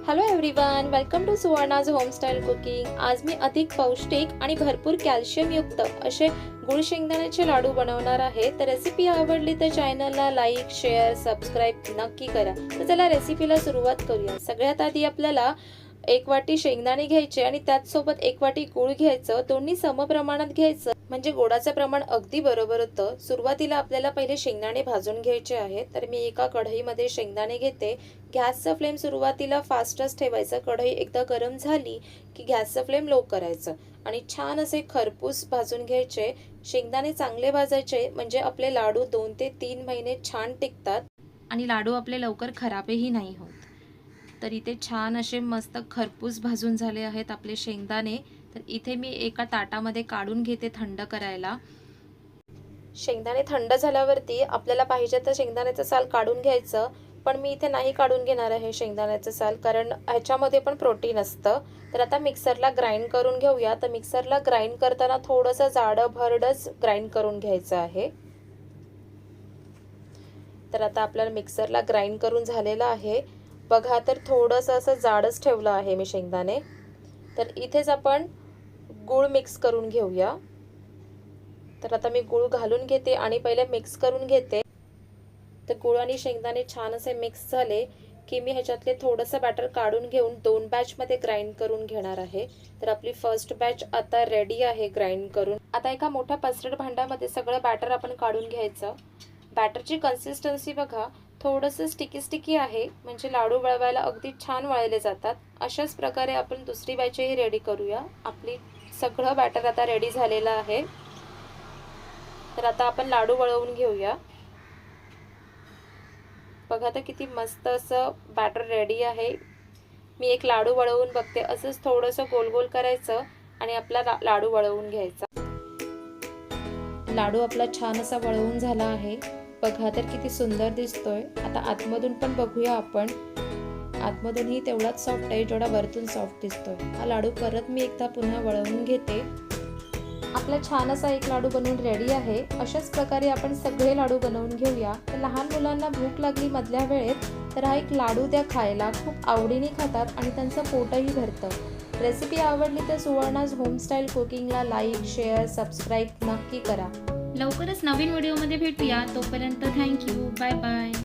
Hello everyone, welcome to Suvarna's homestyle cooking. आज मी अधिक पौष्टिक आणि भरपूर कॅल्शियम युक्त असे गुळ शेंगदाण्याचे लाडू बनवणार आहे। तर रेसिपी आवडली तर चॅनलला लाईक, शेअर, सबस्क्राइब नक्की करा। तर चला रेसिपीला सुरुवात करूया। सगळ्यात आधी आपल्याला 1 वाटी शेंगदाणे घ्यायचे आणि त्याच सोबत 1 वाटी गूळ घ्यायचं। दोन्ही समप्रमाणात घ्यायचं म्हणजे गोडाचं प्रमाण अगदी बरोबर होतं। सुरुवातीला आपल्याला पहिले शेंगदाणे भाजून घ्यायचे आहेत। तर मी एका कढईमध्ये शेंगदाणे घेते। गॅसचा फ्लेम सुरुवातीला फास्टच ठेवायचा। कढई एकदा गरम झाली की गॅसचा फ्लेम लो करायचा आणि छान असे खरपूस भाजून घ्यायचे। शेंगदाणे चांगले भाजायचे म्हणजे आपले लाडू 2 ते 3 महिने छान टिकतात आणि लाडू आपले लवकर खराबही नाही होत। तर इथे छान असे मस्त खरपूस भाजून झाले आहेत आपले शेंगदाणे। तर इथे मी एका ताटामध्ये काढून घेते थंड करायला। शेंगदाणे थंड झाल्यावरती आपल्याला पाहिजे तर शेंगदाण्याचं साल काढून घ्यायचं, पण मी इथे नाही काढून घेणार आहे शेंगदाण्याचं साल, कारण ह्याच्यामध्ये पण प्रोटीन असतं। तर आता मिक्सरला ग्राइंड करून घेऊया। तर मिक्सरला ग्राइंड करताना थोडंसं जाडं भरडच ग्राइंड करून घ्यायचं आहे। तर आता आपल्याला मिक्सरला ग्राइंड करून झालेलं आहे बघा। तर थोडंसं असं जाडच ठेवलं आहे मी शेंगदाणे। तर इथेच आपण गूळ मिक्स करून घेऊया। तर आता मी गूळ घालून घेते आणि पहिले मिक्स करून घेते। तर गूळ आणि शेंगदाणे छान असे मिक्स झाले की मी ह्याच्यातले थोडंसं बॅटर काढून घेऊन 2 बॅचमध्ये ग्राइंड करून घेणार आहे। तर आपली फर्स्ट बॅच आता रेडी आहे ग्राइंड करून। आता एका मोठ्या पसरट भांड्यामध्ये सगळं बॅटर आपण काढून घ्यायचं। बॅटरची कन्सिस्टन्सी बघा, थोडंसं स्टिकी आहे म्हणजे लाडू वळवायला अगदी छान वळले जातात। अशाच प्रकारे आपण दुसरी बॅचही रेडी करूया। आपली सगळं बॅटर आता रेडी झालेलं आहे। तर आता आपण लाडू वळवून घेऊया। बघा तर किती मस्त असं बॅटर रेडी आहे। मी एक लाडू वळवून बघते। असंच थोडंसं गोल गोल करायचं आणि आपला लाडू वळवून घ्यायचा। लाडू आपला छान असा वळवून झाला आहे बघा, तर किती सुंदर दिसतोय। आता आतमधून पण बघूया आपण। आतमधूनही तेवढाच सॉफ्ट आहे जेवढा वरतून सॉफ्ट दिसतोय। हा लाडू परत मी एकदा पुन्हा वळवून घेते। आपला छान असा एक लाडू बनवून रेडी आहे। अशाच प्रकारे आपण सगळे लाडू बनवून घेऊया। तर लहान मुलांना भूक लागली मधल्या वेळेत तर हा एक लाडू द्या खायला, खूप आवडीने खातात आणि त्यांचं पोटही भरतं। रेसिपी आवडली तर सुवर्णाज होमस्टाईल कुकिंगला लाईक, शेअर, सबस्क्राइब नक्की करा। लवकरच नवीन व्हिडिओमध्ये भेटूया। तोपर्यंत थँक्यू, बाय बाय।